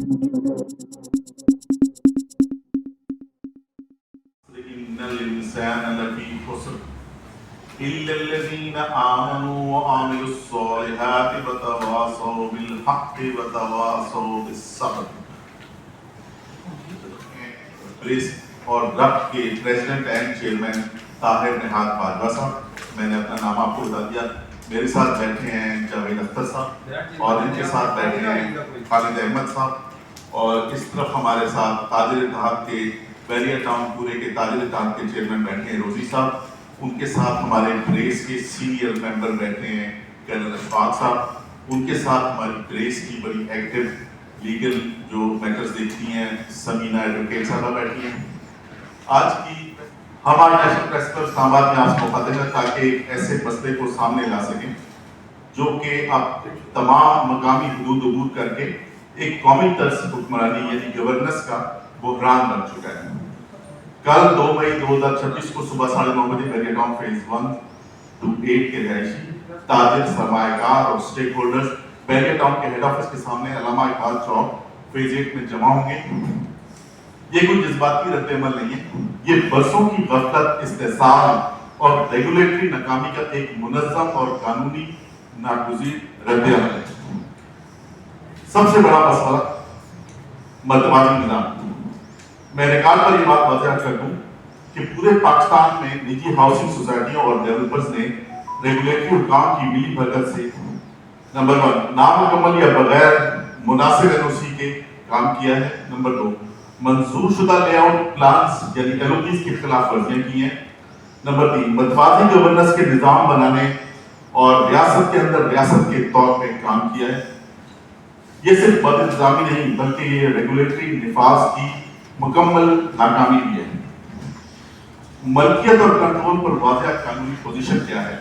إن الإنسان لفي خسر إلا الذين آمنوا وعملوا الصالحات وتواصوا بالحق وتواصوا بالصبر. پریس اور رب کے پریزیڈنٹ اینڈ چیئرمین طاہر نہاد باجوہ صاحب، میں نے اپنا نام آپ کو بتا دیا. میرے ساتھ بیٹھے ہیں جاوید اختر صاحب، اور ان کے ساتھ بیٹھے ہیں خالد احمد صاحب، اور اس طرف ہمارے ساتھ تاجر اتحاد کے بیریا ٹاؤن پورے کے تاجر اتحاد کے چیئرمین بیٹھے ہیں روزی صاحب. ان کے ساتھ ہمارے پریس کے سینئر ممبر بیٹھے ہیں کیرل اشفاق صاحب. ان کے ساتھ ہماری پریس کی بڑی ایکٹیو لیگل جو میٹرز دیکھتی ہیں سمینہ ایڈوکیٹ صاحبہ بیٹھی ہیں. آج کی ہمارے نیشنل پریس کلب اسلام آباد میں آپ کو مقدم ہے تاکہ ایک ایسے مسئلے کو سامنے لا سکیں جو کہ اب تمام مقامی حدود عبور کر کے ایک قومی طرز حکمرانی یعنی گورننس کا بحران بن چکا ہے. کل 2 مئی 2026 کو صبح 9:30 بجے بیریا ٹاؤن فیز 1 to 8 کے رہائشی تاجر سرمایہ کار اور سٹیک ہولڈرز بیریا ٹاؤن کے ہیڈ آفس کے سامنے علامہ اقبال چوک فیز 8 میں جمع ہوں گے. یہ کوئی جذباتی رد عمل نہیں ہے، یہ برسوں کی غفلت، استحصال اور ریگولیٹری ناکامی کا ایک منظم اور قانونی ناگزیر رد عمل ہے. سب سے بڑا مسئلہ متوازی نظام. میں ریکارڈ پر یہ بات واضح کر دوں کہ پورے پاکستان میں نجی ہاؤسنگ سوسائٹیوں اور ڈیولپرز نے ریگولیٹری حکام کی ملی بھگت سے نمبر 1 نامکمل یا بغیر مناسب این او سی کے کام کیا ہے. نمبر 2 منظور شدہ لے آؤٹ پلانز یعنی ایل او پیز کی خلاف ورزیاں کی ہیں. نمبر 3 متوازی گورننس کے نظام بنانے اور ریاست کے اندر ریاست کے طور پہ کام کیا ہے. یہ صرف بد انتظامی نہیں بلکہ یہ ریگولیٹری نفاذ کی مکمل ناکامی بھی ہے. ملکیت اور کنٹرول پر واضح قانونی پوزیشن کیا ہے؟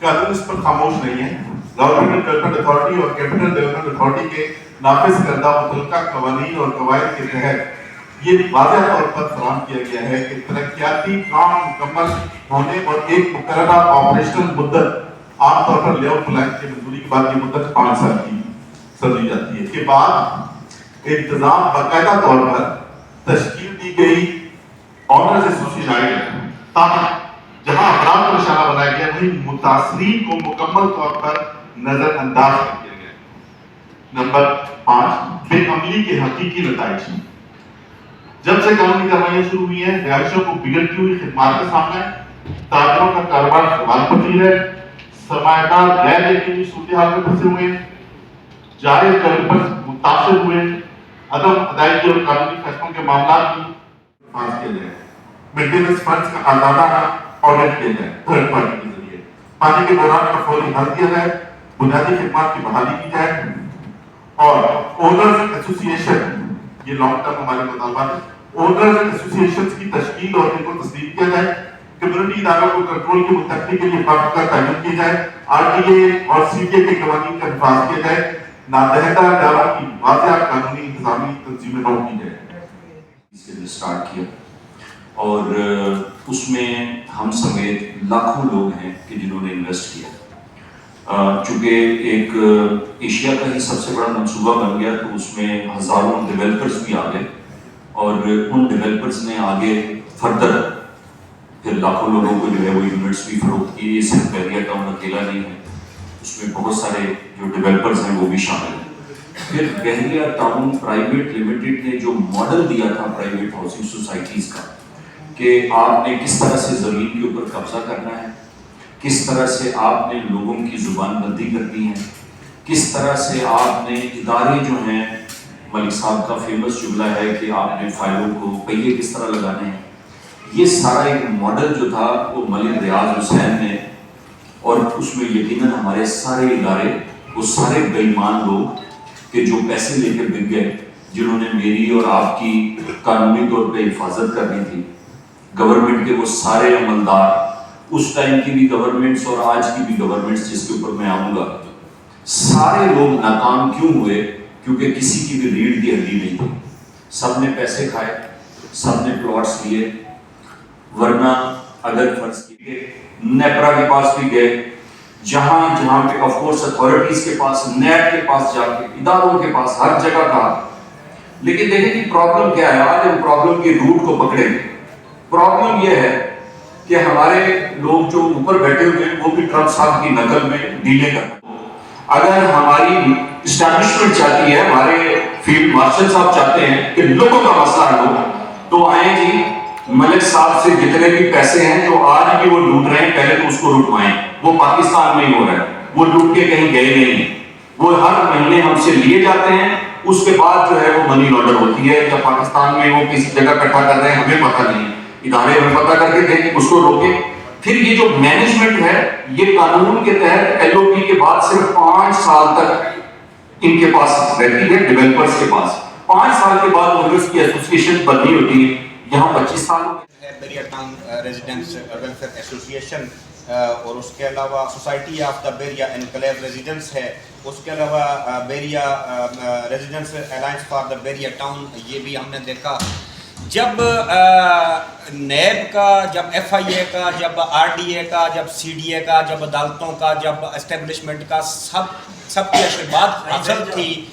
قانون اس پر خاموش نہیں ہے. گورنمنٹ ڈیولپمنٹ اتھارٹی اور کیپٹل ڈیولپمنٹ اتھارٹی کے نافذ کردہ متعلقہ قوانین اور قواعد کے تحت یہ واضح طور پر فراہم کیا گیا ہے کہ ترقیاتی کام مکمل ہونے اور ایک مقررہ آپریشنل مدت عام طور پر لے آؤٹ پلان کی منظوری کے بعد یہ مدت 5 سال کی سمجھی جاتی ہے. کے بعد انتظام باقاعدہ طور پر تشکیل دی گئی آنرز ایسوسیشن تاکہ جہاں افراد کو نشانہ بنایا گیا وہیں متاثرین کو مکمل طور پر نظر انداز کر دیا گیا. نمبر 5 بے عملی کے حقیقی نتائج. جب سے قانونی کارروائیاں شروع ہوئی ہیں رہائشیوں کو بگڑتی ہوئی خدمات کا سامنا ہے، تاجروں کا کاروبار سوال پذیر ہے، سرمایہ کار غیر یقینی صورتحال میں پھنسے ہوئے ہیں، جائز ڈیولپرز متاثر ہوئے ہیں، عدم ادائیگی اور قانونی فیصلوں کے معاملات کی پاس کیا جائے، مینٹیننس فنڈز کا آزادانہ آڈٹ کیا جائے تھرڈ پارٹی کے ذریعے، پانی کے بحران کا فوری حل کیا جائے، بنیادی خدمات کی بحالی کی جائے، اور اونرز ایسوسیشن یہ لانگ ٹرم ہمارے مطالبات ہیں، اونرز ایسوسیشنز کی تشکیل اور ان کو تسلیم کیا جائے، کمیونٹی اداروں کو کنٹرول کی منتقلی کے لیے وقت کا تعین کیا جائے، آر ٹی اے اور سی ٹی اے کے قوانین کا حفاظ کیا جائے، نادہندہ اداروں کی واضح قانونی انتظامی تنظیمیں روک کی جائے. اس کے لیے اسٹارٹ کیا اور اس میں ہم سمیت لاکھوں لوگ ہیں کہ جنہوں نے انویسٹ کیا. چونکہ ایک ایشیا کا ہی سب سے بڑا منصوبہ بن گیا تو اس میں ہزاروں ڈیولپرز بھی آ گئے اور ان ڈیولپرز نے آگے فردر پھر لاکھوں لوگوں کو جو ہے وہ یونٹس بھی فروخت کی. یہ صرف بیریا ٹاؤن اکیلا نہیں ہے، اس میں بہت سارے جو ڈیولپرز ہیں وہ بھی شامل ہیں. پھر بیریا ٹاؤن پرائیویٹ لمیٹڈ نے جو ماڈل دیا تھا پرائیویٹ ہاؤسنگ سوسائٹیز کا کہ آپ نے کس طرح سے زمین کے اوپر قبضہ کرنا ہے، کس طرح سے آپ نے لوگوں کی زبان بندی کرنی ہے، کس طرح سے آپ نے ادارے جو ہیں، ملک صاحب کا فیمس جملہ ہے کہ آپ نے فائلوں کو پہیے کس طرح لگانے ہیں. یہ سارا ایک ماڈل جو تھا وہ ملک ریاض حسین نے، اور اس میں یقیناً ہمارے سارے ادارے وہ سارے بے ایمان لوگ کہ جو پیسے لے کے بک گئے، جنہوں نے میری اور آپ کی قانونی طور پہ حفاظت کرنی تھی، گورنمنٹ کے وہ سارے عملدار، اس ٹائم کی بھی گورنمنٹس اور آج کی بھی گورنمنٹس جس کے اوپر میں آؤں گا، سارے لوگ ناکام کیوں ہوئے؟ کیونکہ کسی کی بھی ریڑھ کی ہڈی نہیں تھی. سب نے پیسے کھائے، سب نے پلاٹس لیے. ورنہ اگر فرض کیے نیپرا کے پاس بھی گئے، جہاں پہ آف کورس اتھارٹیز کے پاس، نیب کے پاس جا کے، اداروں کے پاس، ہر جگہ کہا لیکن دیکھیں کہ پرابلم کیا ہے. آج ہم پرابلم کی روٹ کو پکڑیں گے. پرابلم یہ ہے کہ ہمارے لوگ جو اوپر بیٹھے ہوئے ہیں وہ بھی ٹرمپ صاحب کی نقل میں ڈیلے کر رہے ہیں. اگر ہماری اسٹیبلشمنٹ چاہتی ہے, ہمارے فیلڈ مارشل صاحب چاہتے ہیں کہ لوگوں کا مسئلہ حل ہو, تو آئیں جی ملک صاحب سے جتنے بھی پیسے ہیں جو آج بھی وہ لوٹ رہے ہیں, پہلے تو اس کو رکوائیں. وہ پاکستان میں ہی ہو رہا ہے, وہ لوٹ کے کہیں گئے نہیں. وہ ہر مہینے ہم سے لیے جاتے ہیں, اس کے بعد جو ہے وہ منی لانڈر ہوتی ہے. یا پاکستان میں وہ کسی جگہ اکٹھا کر رہے ہیں ہمیں پتہ نہیں, ادارے میں پتہ کر کے دیں, اس کو روکیں. پھر یہ جو مینجمنٹ ہے یہ قانون کے تحت ایل او پی کے بعد صرف 5 سال تک ان کے پاس رہتی ہے, ڈیولپرز کے پاس. 5 سال کے بعد اونرز کی ایسوسیشن بدلی ہوتی ہے. یہاں 25 سال ہے Beria town residents welfare association, اور اس کے علاوہ society of the Beria enclave residents ہے. اس کے علاوہ Beria residents alliance for the Beria town, یہ بھی ہم نے دیکھا. جب نیب کا, جب ایف آئی اے کا, جب آر ڈی اے کا, جب سی ڈی اے کا, جب عدالتوں کا, جب اسٹیبلشمنٹ کا, سب کی آشیرواد حاصل تھی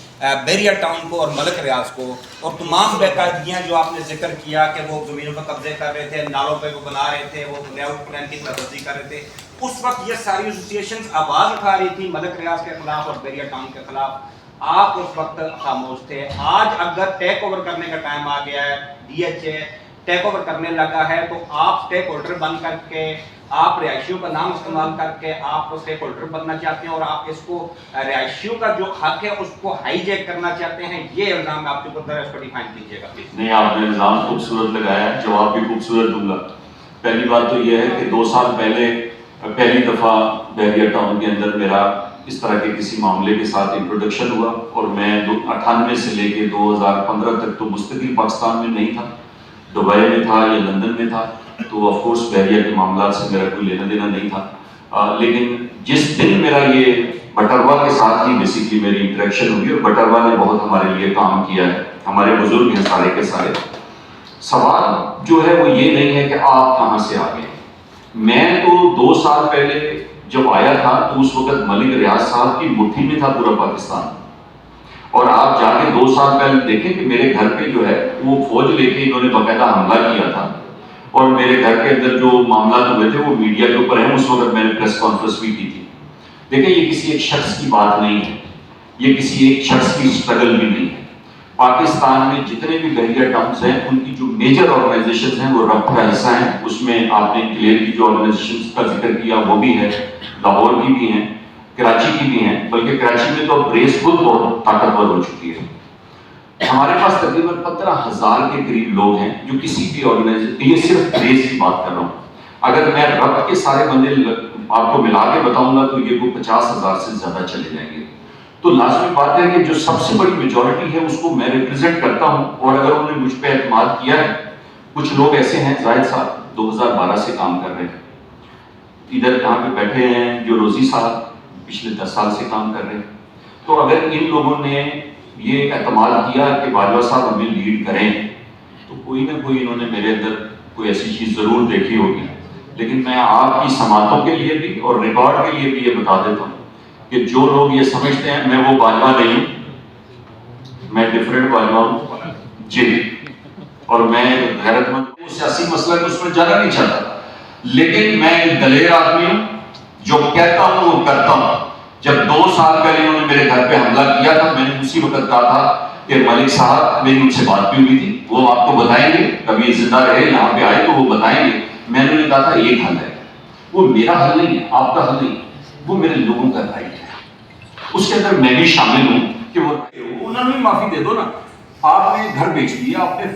بیریا ٹاؤن کو اور ملک ریاض کو, اور تمام باقاعدگیاں جو آپ نے ذکر کیا کہ وہ زمینوں پر قبضے کر رہے تھے, نالوں پہ وہ بنا رہے تھے, وہ لے آؤٹ پلان کی خلاف کر رہے تھے, اس وقت یہ ساری ایسوسیشنز آواز اٹھا رہی تھی ملک ریاض کے خلاف اور بیریا ٹاؤن کے خلاف. آپ اس وقت خاموش تھے. آج اگر ٹیک اوور کرنے کا ٹائم آ گیا ہے, D H A take over کرنے لگا ہے, تو آپ سٹیک ہولڈر بن کر کے, آپ رہائشیوں کا نام استعمال کر کے آپ سٹیک ہولڈر بننا چاہتے ہیں, اور آپ اس کو رہائشیوں کا جو حق ہے اس کو ہائی جیک کرنا چاہتے ہیں. یہ الزام آپ کے اوپر ہے, اس کو ڈیفائن کیجیے گا پلیز. نہیں, آپ نے الزام خوبصورت لگایا ہے, جواب بھی خوبصورت دوں گا. پہلی بات تو یہ ہے کہ 2 سال پہلے پہلی دفعہ بیریا ٹاؤن کے اندر میرا اس طرح کے کسی معاملے کے ساتھ انٹروڈکشن ہوا, اور میں 98 سے لے کے 2015 تک تو مستقل پاکستان میں نہیں تھا, دبئی میں تھا یا لندن میں تھا. تو آف کورس بیریا کے معاملات سے میرا کوئی لینا دینا نہیں تھا. لیکن جس دن میرا یہ بٹروا کے ساتھ ہی بیسکلی میری انٹریکشن ہوئی, اور بٹروا نے بہت ہمارے لیے کام کیا ہے, ہمارے بزرگ ہیں سارے کے سارے. سوال جو ہے وہ یہ نہیں ہے کہ آپ کہاں سے آ گئے. میں تو 2 سال پہلے جب آیا تھا تو اس وقت ملک ریاض صاحب کی مٹھی میں تھا پورا پاکستان. اور آپ جا کے 2 سال پہلے دیکھیں کہ میرے گھر پہ جو ہے وہ فوج لے کے انہوں نے باقاعدہ حملہ کیا تھا, اور میرے گھر کے اندر جو معاملات ہوئے تھے وہ میڈیا کے اوپر ہیں. اس وقت میں نے پریس کانفرنس بھی کی تھی. دیکھیں یہ کسی ایک شخص کی بات نہیں ہے, یہ کسی ایک شخص کی اسٹرگل بھی نہیں ہے. پاکستان میں جتنے بھی بیریا ٹاؤنز ہیں ان کی جو میجر آرگنائزیشنز ہیں وہ رب کا حصہ ہیں. اس میں آپ نے کلیئر کی جو آرگنائزیشنز کا ذکر کیا وہ بھی ہے, لاہور کی بھی ہیں, کراچی کی بھی ہیں, بلکہ کراچی میں تو پریس خود بہت طاقتور ہو چکی ہے. ہمارے پاس تقریباً 15,000 کے قریب لوگ ہیں جو کسی بھی آرگنائزیشن, یہ صرف پریس کی بات کر رہا ہوں. اگر میں رب کے سارے بندے آپ کو ملا کے بتاؤں گا تو یہ کوئی 50,000 سے زیادہ چلے جائیں گے. تو لازمی بات ہے کہ جو سب سے بڑی میجورٹی ہے اس کو میں ریپرزینٹ کرتا ہوں, اور اگر انہوں نے مجھ پہ اعتماد کیا ہے. کچھ لوگ ایسے ہیں, زاہد صاحب 2012 سے کام کر رہے ہیں, ادھر یہاں پہ بیٹھے ہیں جو روزی صاحب پچھلے 10 سال سے کام کر رہے ہیں. تو اگر ان لوگوں نے یہ اعتماد کیا کہ باجوہ صاحب ہمیں لیڈ کریں, تو کوئی نہ کوئی انہوں نے میرے اندر کوئی ایسی چیز ضرور دیکھی ہوگی. لیکن میں آپ کی سماعتوں کے لیے بھی اور ریکارڈ کے لیے بھی یہ بتا دیتا ہوں کہ جو لوگ یہ سمجھتے ہیں میں وہ باجوہ نہیں ہوں, میں ڈیفرنٹ باجوہ ہوں جی, اور میں غیرت مند ہوں. سیاسی مسئلہ کہ اس میں جانا نہیں چاہتا, لیکن میں ایک دلیر آدمی ہوں, جو کہتا ہوں وہ کرتا ہوں. جب 2 سال پہلے انہوں نے میرے گھر پہ حملہ کیا تھا, میں نے اسی وقت کہا تھا کہ ملک صاحب, میری ان سے بات بھی ہوئی تھی, وہ آپ کو بتائیں گے, کبھی زندہ رہے یہاں پہ آئے تو وہ بتائیں گے. میں نے کہا تھا ایک حل ہے, وہ میرا حل نہیں ہے, آپ کا حل نہیں, وہ میرے لوگوں کا رائٹ ہے. اس کے اندر میں بھی شامل ہوں کہ وہ انہوں نے بھی معافی دے دو نا. آپ نے گھر بیچ دیے, آپ نے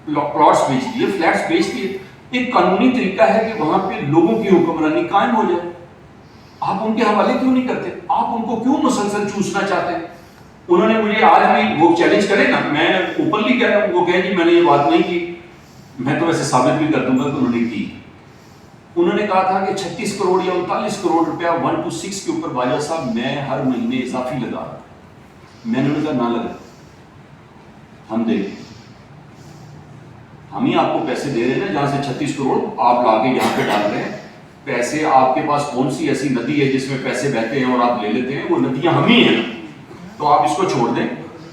پلاٹس بیچ دیے, فلیٹس بیچ دیے. ایک قانونی طریقہ ہے کہ وہاں پہ لوگوں کی حکمرانی قائم ہو جائے. آپ ان کے حوالے کیوں نہیں کرتے؟ آپ ان کو کیوں مسلسل چوسنا چاہتے ہیں؟ انہوں نے مجھے آج بھی وہ چیلنج کرے نا, میں اوپنلی کہہ رہا ہوں, وہ کہیں جی میں نے یہ بات نہیں کی, میں تو ویسے ثابت بھی کر دوں گا کہ انہوں نے کی. انہوں نے کہا تھا کہ 36 کروڑ یا 39 کروڑ روپیہ 1 to 6 کے اوپر باجوہ صاحب میں ہر مہینے اضافی لگا. میں نے کہا نہ لگا, ہم دیں گے, ہم ہی آپ کو پیسے دے رہے ہیں نا, جہاں سے 36 کروڑ آپ لا کے یہاں پہ ڈال رہے ہیں. پیسے آپ کے پاس کون سی ایسی ندی ہے جس میں پیسے بہتے ہیں اور آپ لے لیتے ہیں؟ وہ ندیاں ہم ہی ہیں, تو آپ اس کو چھوڑ دیں.